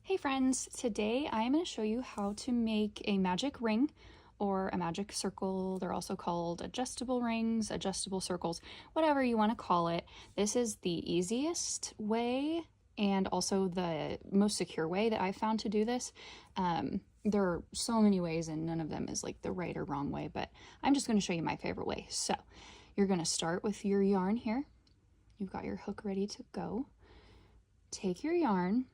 Hey friends, today I'm going to show you how to make a magic ring or a magic circle. They're also called adjustable rings, adjustable circles, whatever you want to call it. This is the easiest way and also the most secure way that I've found to do this. There are so many ways and none of them is like the right or wrong way, but I'm just going to show you my favorite way. So you're going to start with your yarn here. You've got your hook ready to go. Take your yarn.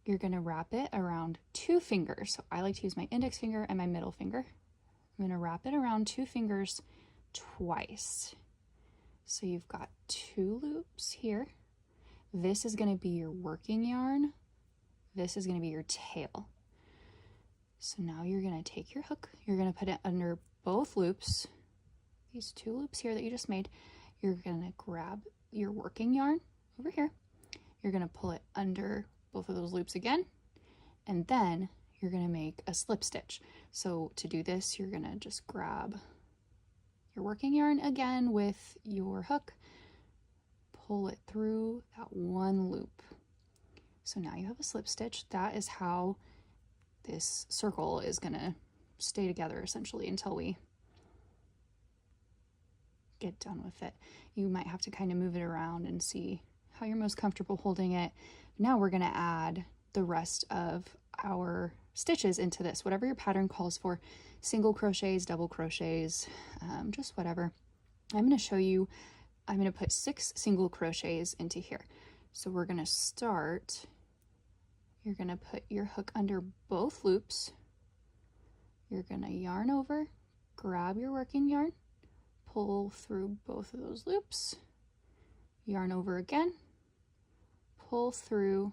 You're going to wrap it around 2 fingers. So I like to use my index finger and my middle finger. I'm going to wrap it around 2 fingers twice. So you've got 2 loops here. This is going to be your working yarn. This is going to be your tail. So now you're going to take your hook. You're going to put it under both loops. These 2 loops here that you just made. You're going to grab your working yarn over here. You're going to pull it under both of those loops again, and then you're going to make a slip stitch. So to do this, you're going to just grab your working yarn again with your hook, pull it through that 1 loop. So now you have a slip stitch. That is how this circle is going to stay together essentially until we get done with it. You might have to kind of move it around and see how you're most comfortable holding it. Now we're going to add the rest of our stitches into this, whatever your pattern calls for, single crochets, double crochets, just whatever. I'm going to show you, I'm going to put 6 single crochets into here. So we're going to start, you're going to put your hook under both loops. You're going to yarn over, grab your working yarn, pull through both of those loops, yarn over again, pull through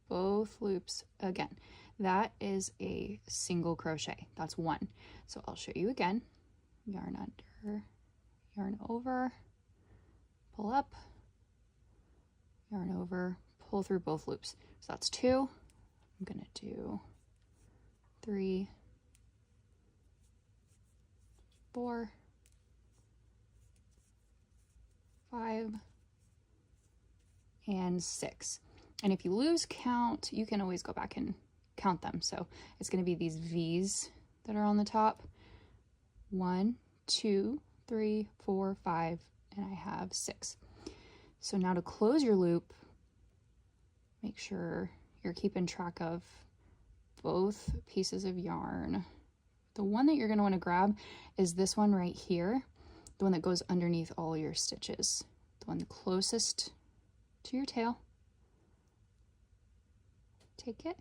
both loops again. That is a single crochet. That's 1. So I'll show you again. Yarn under, yarn over, pull up, yarn over, pull through both loops. So that's 2. I'm going to do 3, 4, 5, and 6. And if you lose count, you can always go back and count them. So it's going to be these V's that are on the top. 1, 2, 3, 4, 5, and I have 6. So now to close your loop, make sure you're keeping track of both pieces of yarn. The one that you're going to want to grab is this one right here, the one that goes underneath all your stitches, the one closest to your tail. Take it,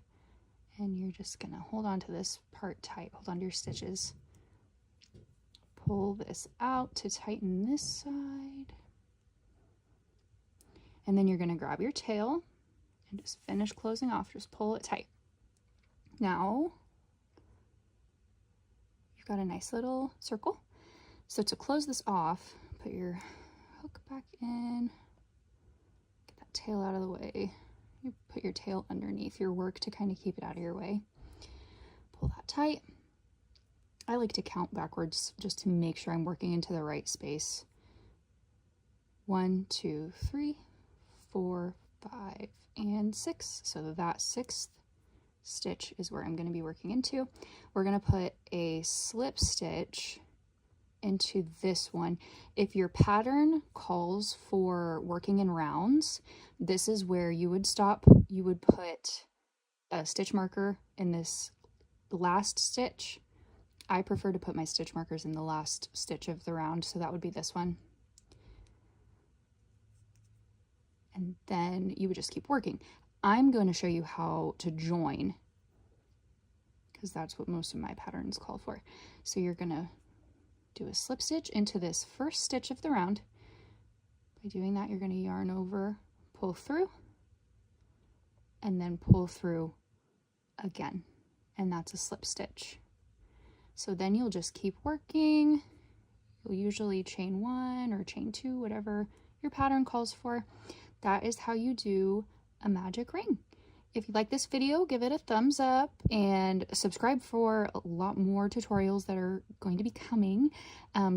and you're just going to hold on to this part tight. Hold on to your stitches. Pull this out to tighten this side. And then you're going to grab your tail and just finish closing off. Just pull it tight. Now, you've got a nice little circle. So to close this off, put your hook back in. Get that tail out of the way. You put your tail underneath your work to kind of keep it out of your way. Pull that tight. I like to count backwards just to make sure I'm working into the right space. 1, 2, 3, 4, 5, and 6. So that 6th stitch is where I'm going to be working into. We're going to put a slip stitch into this one. If your pattern calls for working in rounds, this is where you would stop. You would put a stitch marker in this last stitch. I prefer to put my stitch markers in the last stitch of the round, so that would be this one. And then you would just keep working. I'm going to show you how to join, because that's what most of my patterns call for. So you're going to do a slip stitch into this first stitch of the round. By doing that, you're going to yarn over, pull through, and then pull through again. And that's a slip stitch. So then you'll just keep working. You'll usually chain 1 or chain 2, whatever your pattern calls for. That is how you do a magic ring. If you like this video, give it a thumbs up and subscribe for a lot more tutorials that are going to be coming.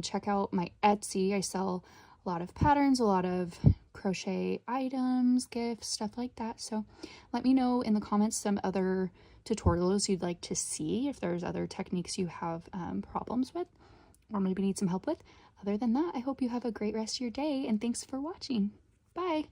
Check out my Etsy. I sell a lot of patterns, a lot of crochet items, gifts, stuff like that. So let me know in the comments some other tutorials you'd like to see, if there's other techniques you have problems with or maybe need some help with. Other than that, I hope you have a great rest of your day, and thanks for watching. Bye!